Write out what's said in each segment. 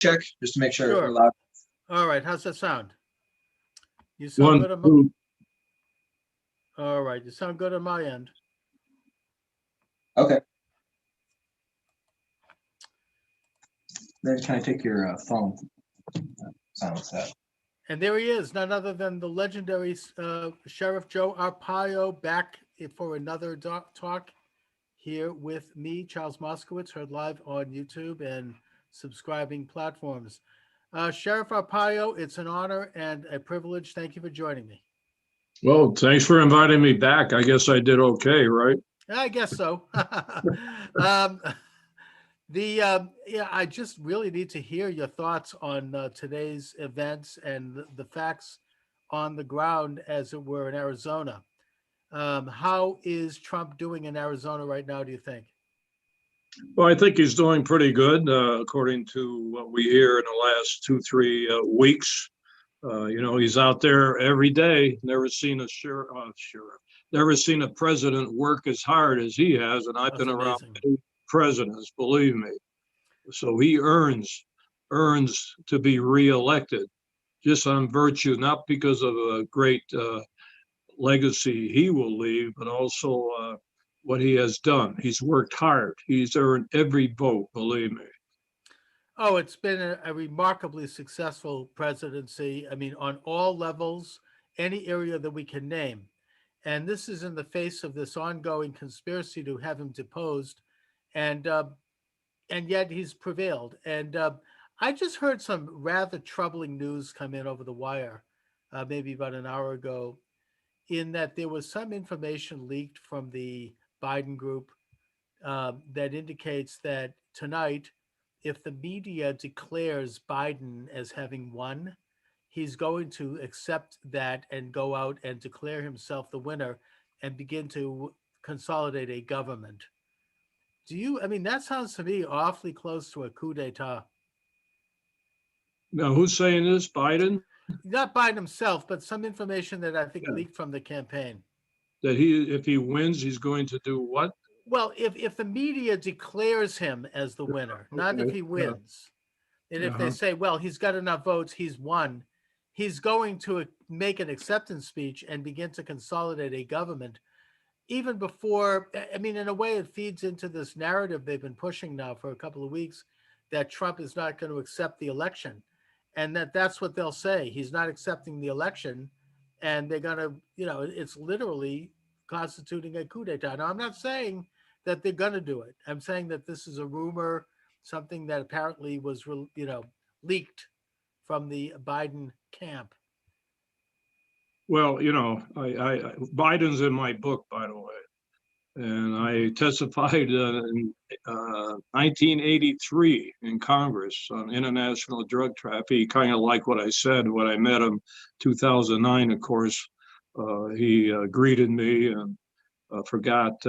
check just to make sure we're Sure. loud. All right. How's that sound? You sound One, good on my. two. All right. You sound good on my end. Okay. Then can I take your phone? Silence that. And there he is, none other than the legendary Sheriff Joe Arpaio, back for another talk here with me, Charles Moscowitz, heard live on YouTube and subscribing platforms. Sheriff Arpaio, it's an honor and a privilege. Thank you for joining me. Well, thanks for inviting me back. I guess I did okay, right? I guess so. Yeah, I just really need to hear your thoughts on today's events and the facts on the ground, as it were, in Arizona. How is Trump doing in Arizona right now, do you think? Well, I think he's doing pretty good, according to what we hear in the last 2, 3 weeks. He's out there every day. Never seen a sheriff, never seen a president work as hard as he has, and I've That's been around amazing. 2 presidents, believe me. So he earns to be reelected, just on virtue, not because of a great legacy he will leave, but also what he has done. He's worked hard. He's earned every vote, believe me. Oh, it's been a remarkably successful presidency. I mean, on all levels, any area that we can name. And this is in the face of this ongoing conspiracy to have him deposed, and yet he's prevailed. And I just heard some rather troubling news come in over the wire, maybe about an hour ago, in that there was some information leaked from the Biden group that indicates that tonight, if the media declares Biden as having won, he's going to accept that and go out and declare himself the winner and begin to consolidate a government. I mean, that sounds to me awfully close to a coup d'etat. Now, who's saying this? Biden? Not Biden himself, but some information that I think Yeah. leaked from the campaign. That if he wins, he's going to do what? Well, if the media declares him as the winner, not if Okay. he wins, and if they Uh-huh. say, well, he's got enough votes, he's won, he's going to make an acceptance speech and begin to consolidate a government even before. I mean, in a way, it feeds into this narrative they've been pushing now for a couple of weeks, that Trump is not going to accept the election, and that's what they'll say. He's not accepting the election, and they're going to, it's literally constituting a coup d'etat. Now, I'm not saying that they're going to do it. I'm saying that this is a rumor, something that apparently was, leaked from the Biden camp. Well, Biden's in my book, by the way. And I testified in 1983 in Congress on international drug trafficking. He kind of liked what I said when I met him 2009. Of course, he greeted me and forgot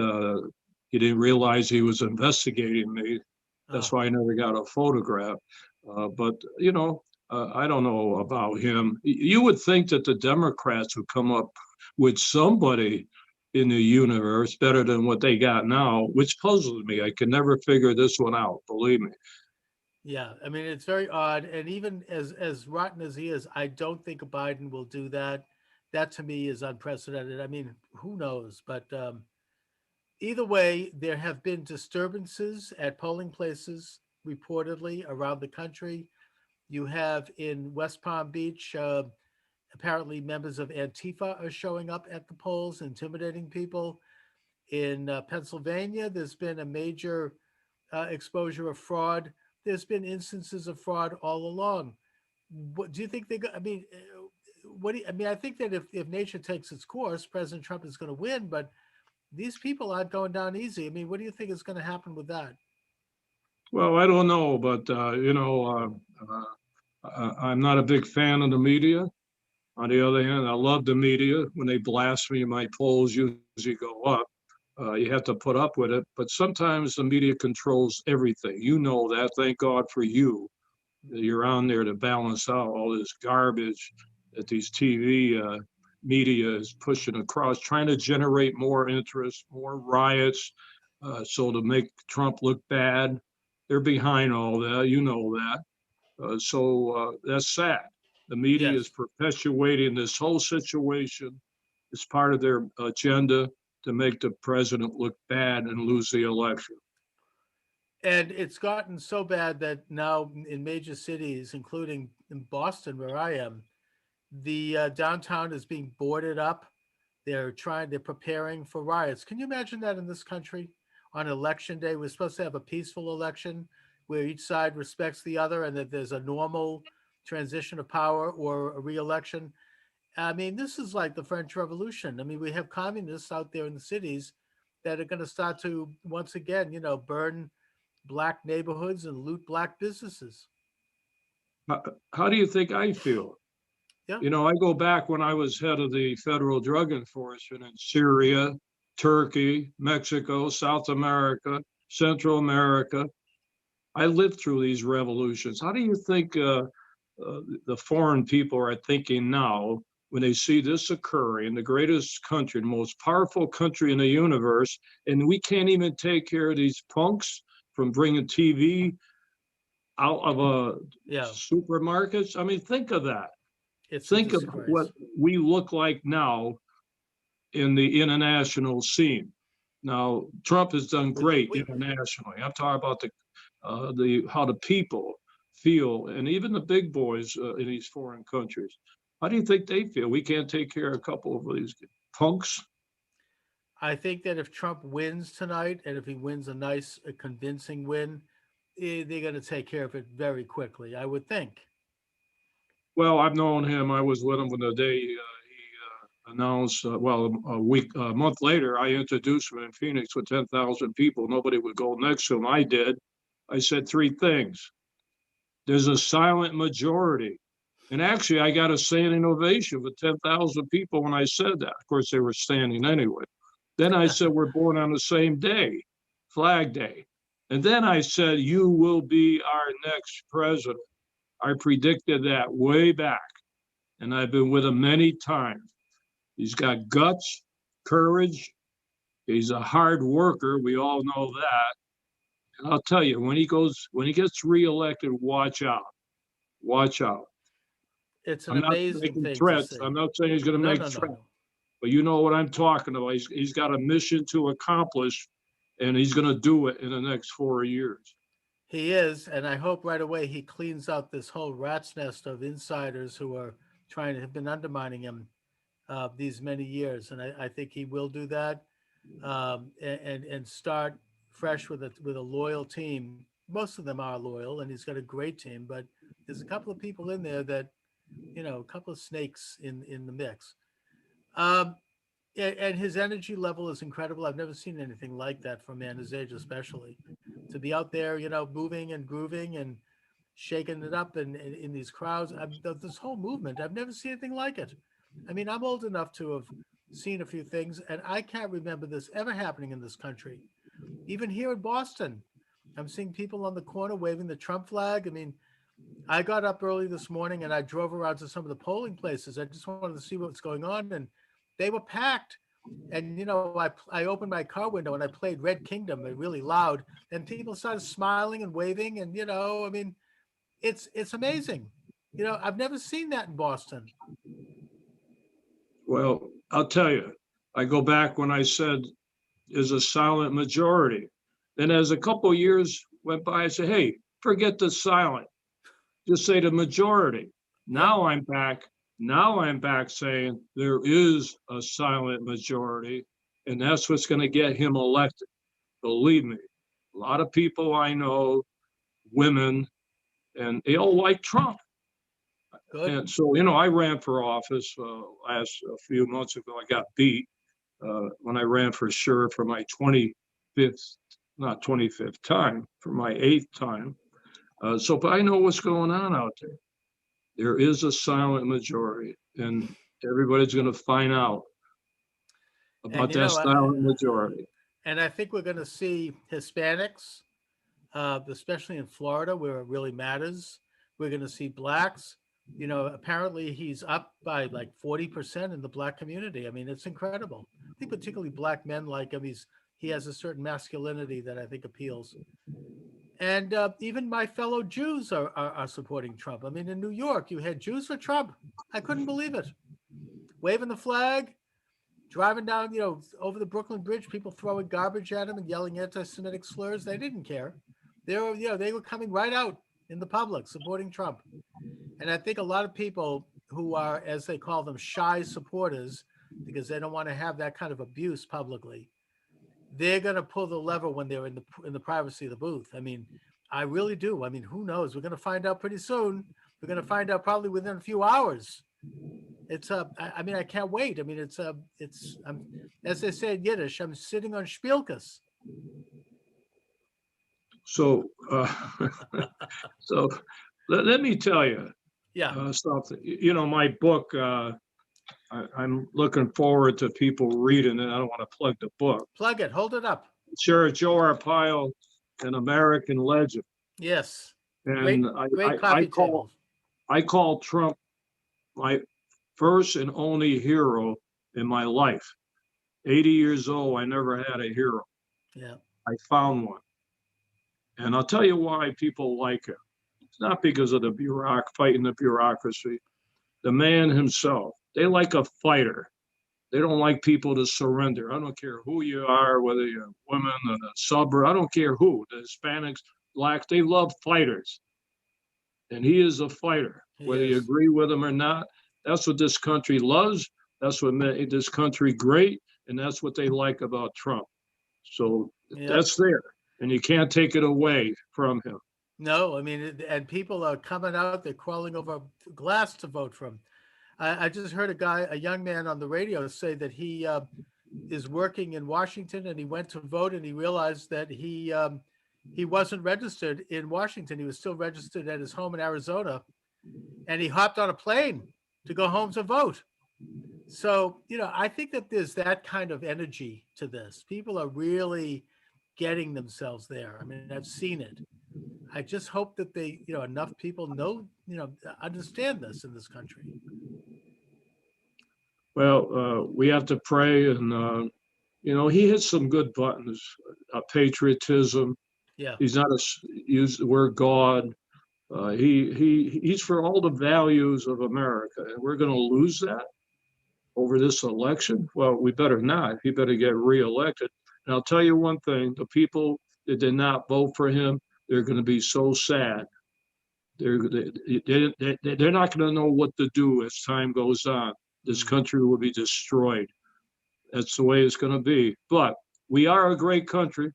he didn't realize he was investigating me. That's why I never got a photograph. But I don't know about him. You would think that the Democrats would come up with somebody in the universe better than what they got now, which puzzles me. I can never figure this one out, believe me. Yeah, I mean, it's very odd. And even as rotten as he is, I don't think Biden will do that. That to me is unprecedented. I mean, who knows? But either way, there have been disturbances at polling places reportedly around the country. You have in West Palm Beach, apparently members of Antifa are showing up at the polls, intimidating people. In Pennsylvania, there's been a major exposure of fraud. There's been instances of fraud all along. What do you think they? I mean, I mean, I think that if nature takes its course, President Trump is going to win. But these people aren't going down easy. I mean, what do you think is going to happen with that? Well, I don't know, but I'm not a big fan of the media. On the other hand, I love the media. When they blast me, my polls usually go up. You have to put up with it. But sometimes the media controls everything. You know that. Thank God for you. You're on there to balance out all this garbage that these TV media is pushing across, trying to generate more interest, more riots, so to make Trump look bad. They're behind all that. You know that. So that's sad. The media is Yes. perpetuating this whole situation. It's part of their agenda to make the president look bad and lose the election. And it's gotten so bad that now in major cities, including in Boston, where I am, the downtown is being boarded up. They're preparing for riots. Can you imagine that in this country on election day? We're supposed to have a peaceful election where each side respects the other and that there's a normal transition of power or a re-election. I mean, this is like the French Revolution. I mean, we have communists out there in the cities that are going to start to once again, burn black neighborhoods and loot black businesses. How do you think I feel? Yeah. I go back when I was head of the federal drug enforcement in Syria, Turkey, Mexico, South America, Central America. I lived through these revolutions. How do you think the foreign people are thinking now when they see this occurring in the greatest country, the most powerful country in the universe, and we can't even take care of these punks from bringing TV out of Yeah. supermarkets? I mean, think of that. It's Think a of disgrace. what we look like now in the international scene. Now, Trump has done great internationally. I'm talking about the how the people feel, and even the big boys in these foreign countries. How do you think they feel? We can't take care of a couple of these punks. I think that if Trump wins tonight, and if he wins a convincing win, they're going to take care of it very quickly, I would think. Well, I've known him. I was with him when the day he announced. A month later, I introduced him in Phoenix with 10,000 people. Nobody would go next to him. I did. I said three things. There's a silent majority. And actually, I got a standing ovation with 10,000 people when I said that. Of course, they were standing anyway. Then I said, we're born on the same day, Flag Day. And then I said, you will be our next president. I predicted that way back. And I've been with him many times. He's got guts, courage. He's a hard worker. We all know that. And I'll tell you, when he gets reelected, watch out. Watch out. It's an I'm not amazing making thing threats. to see. I'm not saying he's going to No, make no, threats, no. but you know what I'm talking about. He's got a mission to accomplish, and he's going to do it in the next 4 years. He is, and I hope right away he cleans out this whole rat's nest of insiders who are have been undermining him these many years, and I think he will do that, and start fresh with a loyal team. Most of them are loyal, and he's got a great team, but there's a couple of people in there that, a couple of snakes in the mix. And his energy level is incredible. I've never seen anything like that for a man his age, especially to be out there, moving and grooving and shaking it up in these crowds. This whole movement, I've never seen anything like it. I mean, I'm old enough to have seen a few things, and I can't remember this ever happening in this country. Even here in Boston, I'm seeing people on the corner waving the Trump flag. I mean, I got up early this morning and I drove around to some of the polling places. I just wanted to see what's going on, and they were packed. And I opened my car window and I played Red Kingdom really loud, and people started smiling and waving. And I mean, it's amazing. I've never seen that in Boston. Well, I'll tell you, I go back when I said is a silent majority. Then as a couple of years went by, I said, hey, forget the silent. Just say the majority. Now I'm back. Now I'm back saying there is a silent majority, and that's what's going to get him elected. Believe me, a lot of people I know, women, and they all like Trump. Good. And so, I ran for office last a few months ago. I got beat when I ran for sheriff for my 25th time, for my 8th time. But I know what's going on out there. There is a silent majority, and everybody's going to find out about that silent majority. And I think we're going to see Hispanics, especially in Florida, where it really matters. We're going to see blacks. Apparently he's up by like 40% in the black community. I mean, it's incredible. I think particularly black men like him. He has a certain masculinity that I think appeals. And even my fellow Jews are supporting Trump. I mean, in New York, you had Jews for Trump. I couldn't believe it. Waving the flag, driving down, over the Brooklyn Bridge, people throwing garbage at him and yelling anti-Semitic slurs. They didn't care. They were coming right out in the public supporting Trump. And I think a lot of people who are, as they call them, shy supporters, because they don't want to have that kind of abuse publicly, they're going to pull the lever when they're in the privacy of the booth. I mean, I really do. I mean, who knows? We're going to find out pretty soon. We're going to find out probably within a few hours. It's I mean, I can't wait. I mean, it's as they say in Yiddish, I'm sitting on Spielkas. So, so let me tell you Yeah. something. My book, I'm looking forward to people reading it. I don't want to plug the book. Plug it. Hold it up. Sure, Joe Arpaio, an American legend. Yes. And Great coffee table. I call Trump my first and only hero in my life. 80 years old, I never had a hero. Yeah. I found one. And I'll tell you why people like him. It's not because of the fighting the bureaucracy. The man himself, they like a fighter. They don't like people to surrender. I don't care who you are, whether you're a woman or a suburb, I don't care who, the Hispanics, blacks, they love fighters. And he is a fighter, whether you agree with him or not. That's what this country loves. That's what made this country great. And that's what they like about Trump. So that's there. And you can't take it away from him. No, I mean, and people are coming out, they're crawling over glass to vote for him. I just heard a young man on the radio say that he is working in Washington and he went to vote and he realized that he wasn't registered in Washington. He was still registered at his home in Arizona, and he hopped on a plane to go home to vote. So, I think that there's that kind of energy to this. People are really getting themselves there. I mean, I've seen it. I just hope that they, enough people know, understand this in this country. Well, we have to pray, and he hits some good buttons. Patriotism. Yeah. He's not use the word God. He's for all the values of America, and we're going to lose that over this election. Well, we better not. He better get reelected. And I'll tell you one thing: the people that did not vote for him, they're going to be so sad. They're not going to know what to do as time goes on. This country will be destroyed. That's the way it's going to be. But we are a great country.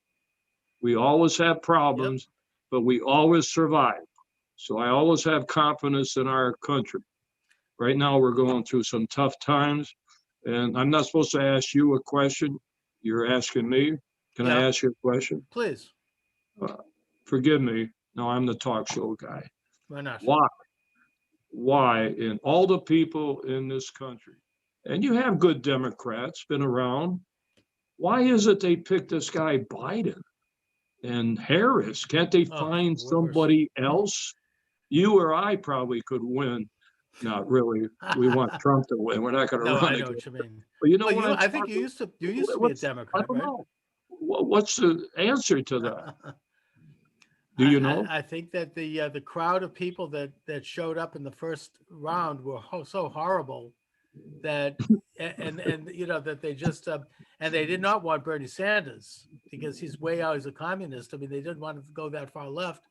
We always have problems, but we always survive. So I always have confidence in our country. Right now, we're going through some tough times, and I'm not supposed to ask you a question. You're asking me. Can I ask you a question? Please. Forgive me. No, I'm the talk show guy. Why not? Why in all the people in this country, and you have good Democrats been around, why is it they picked this guy Biden and Harris? Can't they find somebody else? You or I probably could win. Not really. We want Trump to win. We're not going to run I know again. what you mean. But I think you used to be a Democrat, I don't right? know. What's the answer to that? Do you know? I think that the crowd of people that showed up in the first round were so horrible that and that they just and they did not want Bernie Sanders because he's way out. He's a communist. I mean, they didn't want to go that far left.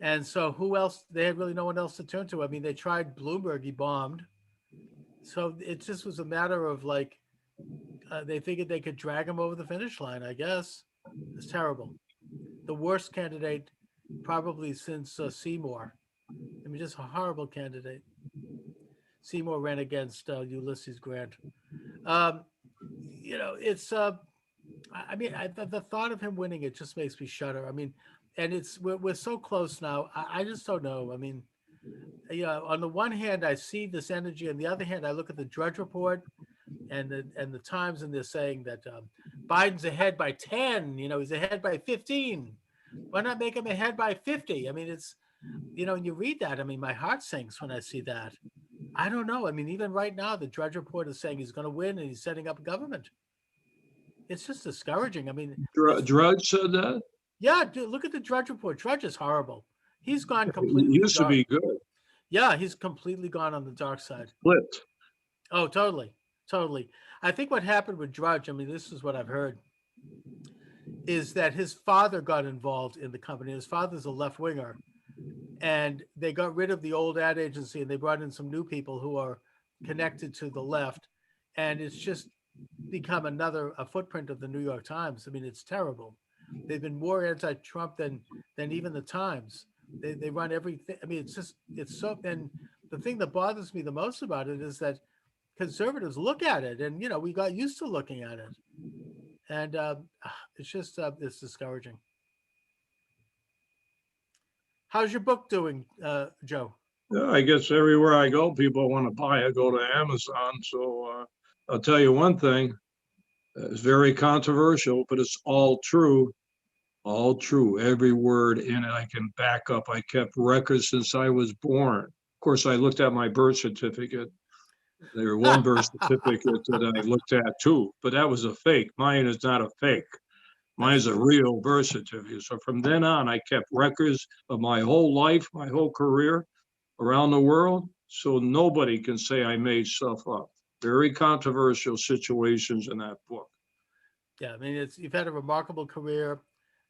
And so who else? They had really no one else to turn to. I mean, they tried Bloomberg. He bombed. So it just was a matter of like they figured they could drag him over the finish line. I guess it's terrible. The worst candidate probably since Seymour. I mean, just a horrible candidate. Seymour ran against Ulysses Grant. It's. I mean, the thought of him winning it just makes me shudder. I mean, and we're so close now. I just don't know. I mean, on the one hand, I see this energy. On the other hand, I look at the Drudge Report and the Times, and they're saying that Biden's ahead by 10. He's ahead by 15. Why not make him ahead by 50? I mean, it's, when you read that, I mean, my heart sinks when I see that. I don't know. I mean, even right now, the Drudge Report is saying he's going to win and he's setting up a government. It's just discouraging. I mean, Drudge said that? Yeah, dude, look at the Drudge Report. Drudge is horrible. He's gone He completely used to dark. be good. Yeah, he's completely gone on the dark side. Split. Oh, totally. Totally. I think what happened with Drudge, I mean, this is what I've heard, is that his father got involved in the company. His father's a left winger, and they got rid of the old ad agency and they brought in some new people who are connected to the left. And it's just become a footprint of the New York Times. I mean, it's terrible. They've been more anti-Trump than even the Times. They run everything. I mean, it's so. And the thing that bothers me the most about it is that conservatives look at it, and we got used to looking at it, and it's just it's discouraging. How's your book doing, Joe? Yeah, I guess everywhere I go, people want to buy it, go to Amazon. So I'll tell you one thing, it's very controversial, but it's all true. All true. Every word in it I can back up. I kept records since I was born. Of course, I looked at my birth certificate. There was one birth certificate that I looked at too, but that was a fake. Mine is not a fake. Mine is a real birth certificate. So from then on, I kept records of my whole life, my whole career around the world. So nobody can say I made stuff up. Very controversial situations in that book. Yeah, I mean, you've had a remarkable career.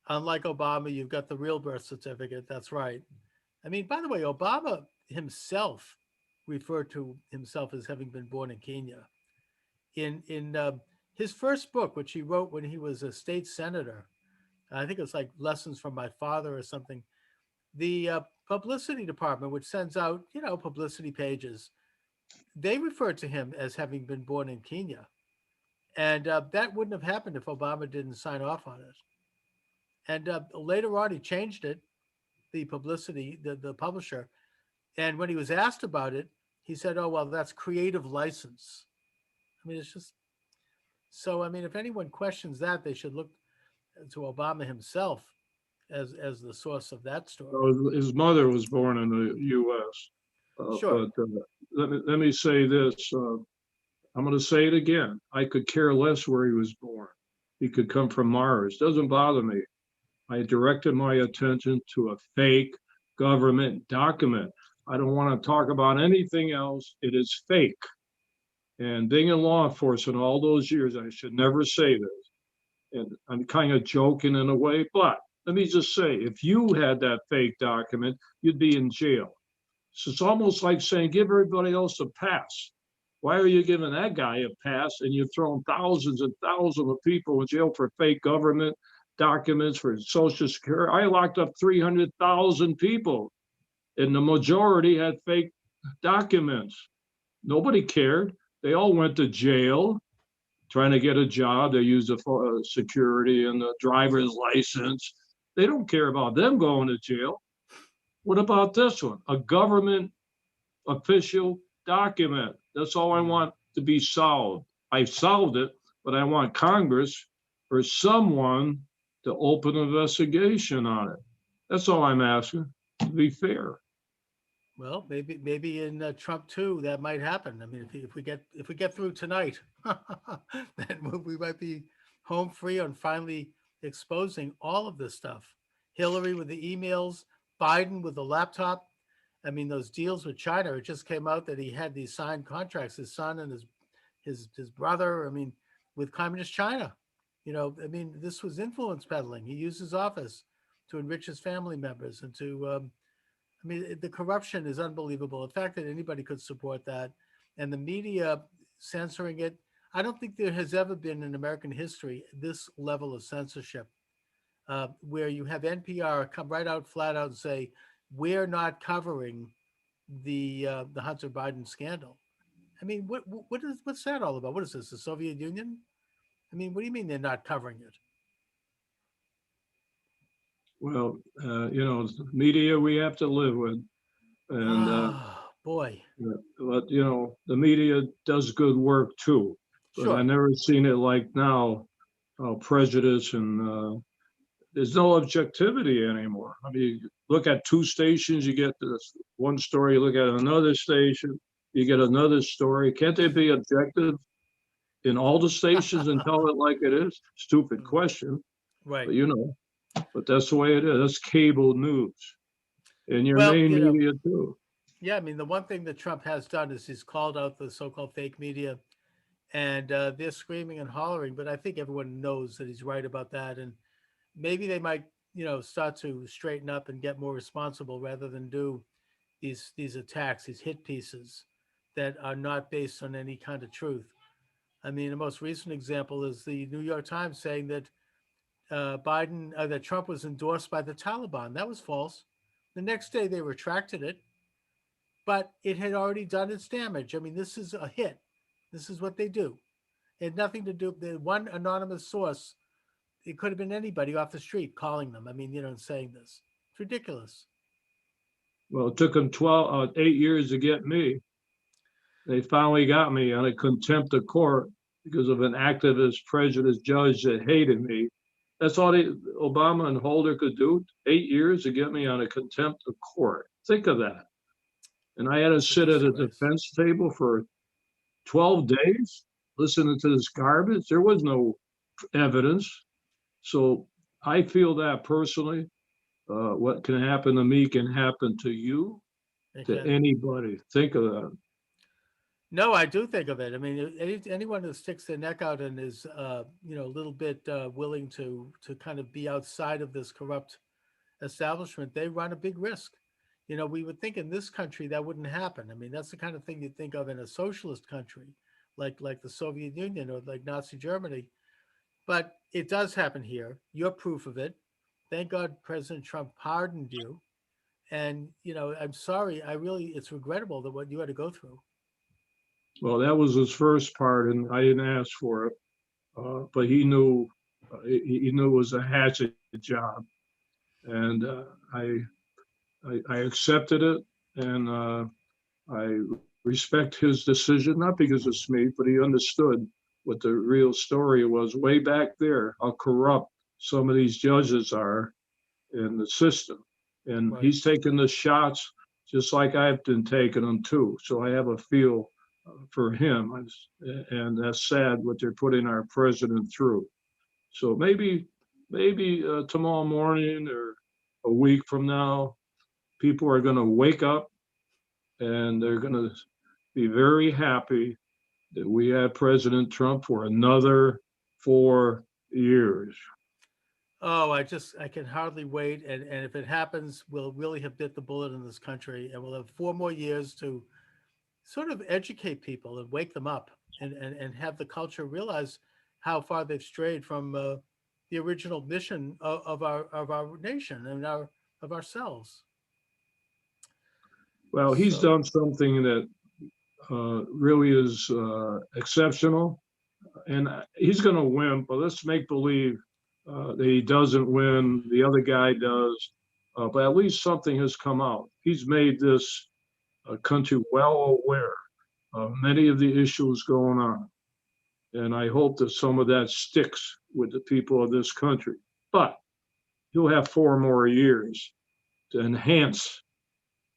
Unlike Obama, you've got the real birth certificate. That's right. I mean, by the way, Obama himself referred to himself as having been born in Kenya. In his first book, which he wrote when he was a state senator, I think it's like Lessons from My Father or something. The publicity department, which sends out publicity pages, they referred to him as having been born in Kenya, and that wouldn't have happened if Obama didn't sign off on it. And later on, he changed it, the publicity, the publisher. And when he was asked about it, he said, "Oh, well, that's creative license." I mean, it's just so. I mean, if anyone questions that, they should look to Obama himself as the source of that story. So his mother was born in the U.S. Sure. But let me say this. I'm going to say it again. I could care less where he was born. He could come from Mars. Doesn't bother me. I directed my attention to a fake government document. I don't want to talk about anything else. It is fake. And being in law enforcement all those years, I should never say this. And I'm kind of joking in a way, but let me just say, if you had that fake document, you'd be in jail. So it's almost like saying, give everybody else a pass. Why are you giving that guy a pass and you're throwing thousands and thousands of people in jail for fake government documents, for Social Security? I locked up 300,000 people, and the majority had fake documents. Nobody cared. They all went to jail trying to get a job. They used the security and the driver's license. They don't care about them going to jail. What about this one? A government official document. That's all I want to be solved. I solved it, but I want Congress or someone to open an investigation on it. That's all I'm asking, to be fair. Well, maybe in Trump too, that might happen. I mean, if we get through tonight, then we might be home free on finally exposing all of this stuff. Hillary with the emails, Biden with the laptop. I mean, those deals with China. It just came out that he had these signed contracts, his son and his brother. I mean, with communist China. I mean, this was influence peddling. He used his office to enrich his family members and to. I mean, the corruption is unbelievable. The fact that anybody could support that, and the media censoring it. I don't think there has ever been in American history this level of censorship, where you have NPR come right out, flat out, and say, "We're not covering the Hunter Biden scandal." I mean, what's that all about? What is this, the Soviet Union? I mean, what do you mean they're not covering it? Well, media we have to live with. And boy. But the media does good work too. But Sure. I never seen it like now, prejudice and there's no objectivity anymore. I mean, look at two stations, you get this one story, look at another station, you get another story. Can't they be objective in all the stations and tell it like it is? Stupid question. Right. But But that's the way it is. That's cable news. And your Well, main you know, media too. yeah, I mean, the one thing that Trump has done is he's called out the so-called fake media, and they're screaming and hollering. But I think everyone knows that he's right about that, and maybe they might, start to straighten up and get more responsible rather than do these attacks, these hit pieces that are not based on any kind of truth. I mean, the most recent example is the New York Times saying that that Trump was endorsed by the Taliban. That was false. The next day they retracted it, but it had already done its damage. I mean, this is a hit. This is what they do. It had nothing to do. The one anonymous source, it could have been anybody off the street calling them. I mean, and saying this. It's ridiculous. Well, it took them 8 years to get me. They finally got me on a contempt of court because of an activist prejudiced judge that hated me. That's all Obama and Holder could do. 8 years to get me on a contempt of court. Think of that. And I had to sit at a defense table for 12 days listening to this garbage. There was no evidence. So I feel that personally. What can happen to me can happen to you, to anybody. Think of that. No, I do think of it. I mean, anyone who sticks their neck out and is, a little bit willing to kind of be outside of this corrupt establishment, they run a big risk. We would think in this country that wouldn't happen. I mean, that's the kind of thing you'd think of in a socialist country, like the Soviet Union or like Nazi Germany. But it does happen here. You're proof of it. Thank God President Trump pardoned you. And, I'm sorry. It's regrettable that what you had to go through. Well, that was his first part, and I didn't ask for it. But he knew it was a hatchet job, and I accepted it, and I respect his decision, not because it's me, but he understood what the real story was way back there, how corrupt some of these judges are in the system. And Right. he's taking the shots just like I've been taking them too. So I have a feel for him. And that's sad what they're putting our president through. So maybe tomorrow morning or a week from now, people are going to wake up and they're going to be very happy that we had President Trump for another 4 years. Oh, I can hardly wait. And if it happens, we'll really have bit the bullet in this country, and we'll have 4 more years to sort of educate people and wake them up and have the culture realize how far they've strayed from the original mission of our nation and of ourselves. Well, he's done something that really is exceptional, and he's going to win. But let's make believe that he doesn't win. The other guy does, but at least something has come out. He's made this country well aware of many of the issues going on, and I hope that some of that sticks with the people of this country. But he'll have 4 more years to enhance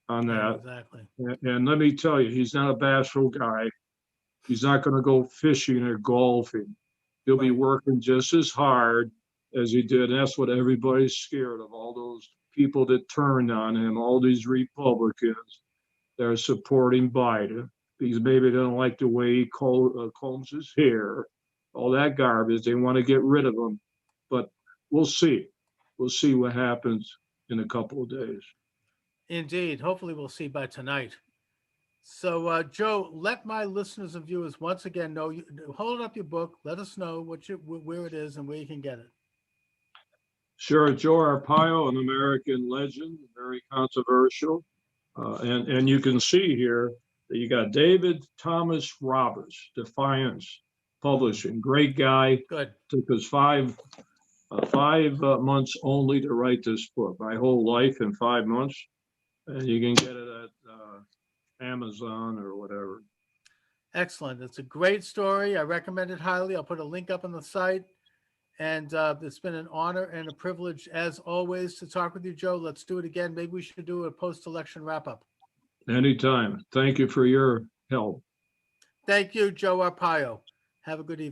on that. Exactly. And let me tell you, he's not a bashful guy. He's not going to go fishing or golfing. He'll be working just as hard as he did. And that's what everybody's scared of, all those people that turned on him, all these Republicans that are supporting Biden because maybe they don't like the way he combs his hair, all that garbage. They want to get rid of him. But we'll see. We'll see what happens in a couple of days. Indeed. Hopefully we'll see by tonight. So, Joe, let my listeners and viewers once again know, hold up your book. Let us know where it is and where you can get it. Sure. Joe Arpaio, an American legend, very controversial. And you can see here that you got David Thomas Roberts, Defiance Publishing. Great guy. Good. Took us 5 months only to write this book. My whole life in 5 months. And you can get it at Amazon or whatever. Excellent. It's a great story. I recommend it highly. I'll put a link up on the site. And it's been an honor and a privilege, as always, to talk with you, Joe. Let's do it again. Maybe we should do a post-election wrap-up. Anytime. Thank you for your help. Thank you, Joe Arpaio. Have a good evening.